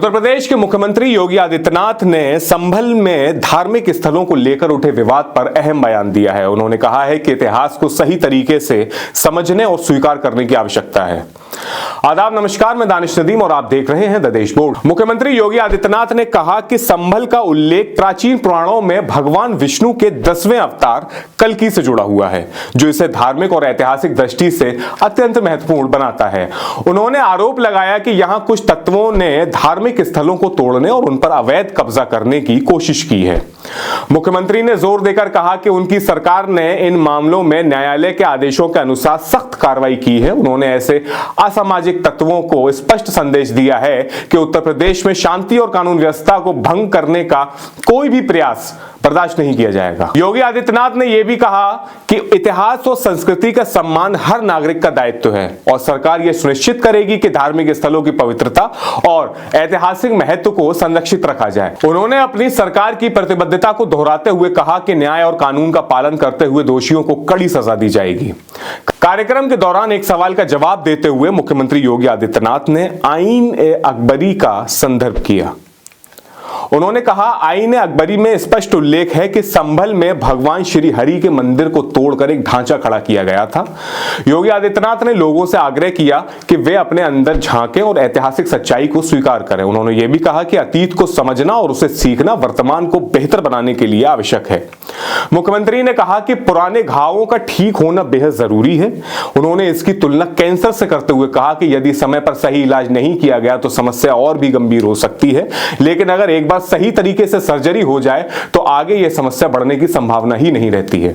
उत्तर प्रदेश के मुख्यमंत्री योगी आदित्यनाथ ने संभल में धार्मिक स्थलों को लेकर उठे विवाद पर अहम बयान दिया है। उन्होंने कहा है कि इतिहास को सही तरीके से समझने और स्वीकार करने की आवश्यकता है। आदाब, नमस्कार, मैं दानिश नदीम और आप देख रहे हैं द देश बोर्ड। मुख्यमंत्री योगी आदित्यनाथ ने कहा कि संभल का उल्लेख प्राचीन पुराणों में भगवान विष्णु के 10वें अवतार कल्कि से जुड़ा हुआ है, जो इसे धार्मिक और ऐतिहासिक दृष्टि से अत्यंत महत्वपूर्ण बनाता है। उन्होंने आरोप लगाया कि यहां कुछ तत्वों ने धार्मिक स्थलों को तोड़ने और उन पर अवैध कब्जा करने की कोशिश की है। मुख्यमंत्री ने जोर देकर कहा कि उनकी सरकार ने इन मामलों में न्यायालय के आदेशों के अनुसार सख्त कार्रवाई की है। उन्होंने ऐसे असामाजिक तत्वों को स्पष्ट संदेश दिया है कि उत्तर प्रदेश में शांति और कानून व्यवस्था को भंग करने का कोई भी प्रयास बर्दाश्त नहीं किया जाएगा। योगी आदित्यनाथ ने यह भी कहा कि इतिहास और संस्कृति का सम्मान हर नागरिक का दायित्व है और सरकार यह सुनिश्चित करेगी कि धार्मिक स्थलों की पवित्रता और ऐतिहासिक महत्व को संरक्षित रखा जाए। उन्होंने अपनी सरकार की प्रतिबद्धता को दोहराते हुए कहा कि न्याय और कानून का पालन करते हुए दोषियों को कड़ी सजा दी जाएगी। कार्यक्रम के दौरान एक सवाल का जवाब देते हुए मुख्यमंत्री योगी आदित्यनाथ ने आईन-ए-अकबरी का संदर्भ किया। उन्होंने कहा, आईन-ए-अकबरी में स्पष्ट उल्लेख है कि संभल में भगवान श्री हरि के मंदिर को तोड़कर एक ढांचा खड़ा किया गया था। योगी आदित्यनाथ ने लोगों से आग्रह किया कि वे अपने अंदर झांकें और ऐतिहासिक सच्चाई को स्वीकार करें। उन्होंने यह भी कहा कि अतीत को समझना और उसे सीखना वर्तमान को बेहतर बनाने के लिए आवश्यक है। मुख्यमंत्री ने कहा कि पुराने घावों का ठीक होना बेहद जरूरी है। उन्होंने इसकी तुलना कैंसर से करते हुए कहा कि यदि समय पर सही इलाज नहीं किया गया तो समस्या और भी गंभीर हो सकती है, लेकिन अगर एक बार सही तरीके से सर्जरी हो जाए तो आगे यह समस्या बढ़ने की संभावना ही नहीं रहती है।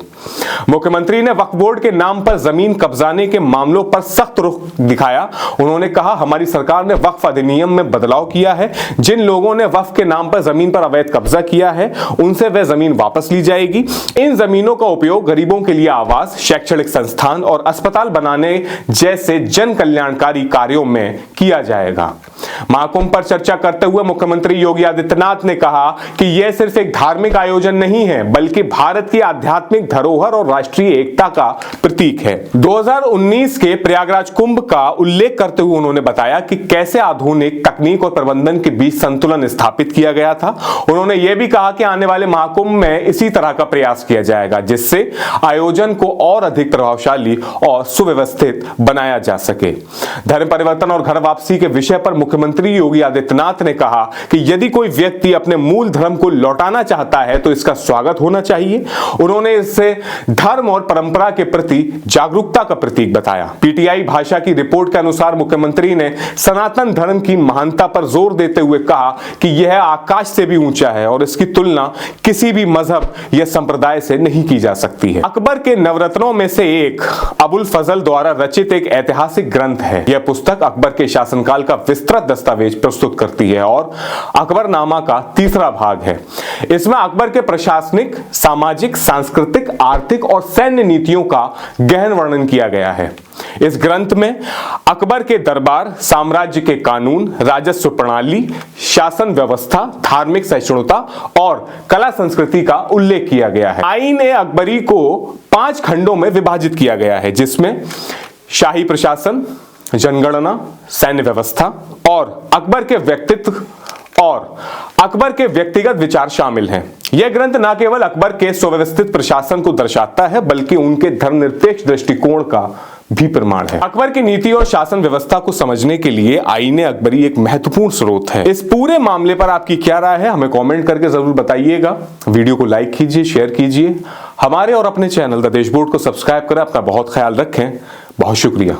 मुख्यमंत्री ने वक्फ बोर्ड के नाम पर जमीन कब्जाने के मामलों पर सख्त रुख दिखाया। उन्होंने कहा, हमारी सरकार ने वक्फ अधिनियम में बदलाव किया है। जिन लोगों ने वक्फ के नाम पर जमीन पर अवैध कब्जा किया है उनसे वह जमीन वापस ली जाएगी। इन जमीनों का उपयोग गरीबों के लिए आवास, शैक्षणिक संस्थान और अस्पताल बनाने जैसे जन कल्याणकारी कार्यों में किया जाएगा। महाकुंभ पर चर्चा करते हुए मुख्यमंत्री योगी आदित्यनाथ ने कहा कि यह सिर्फ एक धार्मिक आयोजन नहीं है, बल्कि भारत की आध्यात्मिक धरोहर और राष्ट्रीय एकता का प्रतीक है। 2019 के प्रयागराज कुंभ का उल्लेख करते हुए उन्होंने बताया कि कैसे आधुनिक तकनीक और प्रबंधन के बीच संतुलन स्थापित किया गया था। उन्होंने यह भी कहा कि आने वाले महाकुंभ में इसी तरह का प्रयास किया जाएगा, जिससे आयोजन को और अधिक प्रभावशाली और सुव्यवस्थित बनाया जा सके। धर्म परिवर्तन और घर वापसी के विषय पर मुख्यमंत्री योगी आदित्यनाथ ने कहा कि यदि कोई व्यक्ति अपने मूल धर्म को लौटाना चाहता है तो इसका स्वागत होना चाहिए। उन्होंने इसे धर्म और परंपरा के प्रति जागरूकता का प्रतीक बताया। पीटीआई भाषा की रिपोर्ट के अनुसार मुख्यमंत्री ने सनातन धर्म की महानता पर जोर देते हुए कहा कि यह आकाश से भी ऊंचा है और इसकी तुलना किसी भी मजहब या संप्रदाय से नहीं की जा सकती है। अकबर के नवरत्नों में से एक अबुल फजल द्वारा रचित एक ऐतिहासिक ग्रंथ है। यह पुस्तक अकबर के शासनकाल का विस्तृत दस्तावेज प्रस्तुत करती है और अकबरनामा का तीसरा भाग है। इसमें अकबर के प्रशासनिक, सामाजिक, सांस्कृतिक, आर्थिक और सैन्य नीतियों का गहन वर्णन किया गया है। इस ग्रंथ में अकबर के दरबार, साम्राज्य के कानून, राजस्व प्रणाली, शासन व्यवस्था, धार्मिक सहिष्णुता और कला संस्कृति का उल्लेख किया गया है। आईन-ए-अकबरी को 5 खंडों में विभाजित किया गया है, जिसमें शाही प्रशासन, जनगणना, सैन्य व्यवस्था और अकबर के व्यक्तित्व और अकबर के व्यक्तिगत विचार शामिल हैं। यह ग्रंथ न केवल अकबर के सुव्यवस्थित प्रशासन को दर्शाता है, बल्कि उनके धर्मनिरपेक्ष दृष्टिकोण का भी प्रमाण है। अकबर की नीति और शासन व्यवस्था को समझने के लिए आईन-ए-अकबरी एक महत्वपूर्ण स्रोत है। इस पूरे मामले पर आपकी क्या राय है, हमें कमेंट करके जरूर बताइएगा। वीडियो को लाइक कीजिए, शेयर कीजिए। हमारे और अपने चैनल द देश बोर्ड को सब्सक्राइब करें। अपना बहुत ख्याल रखें। बहुत शुक्रिया।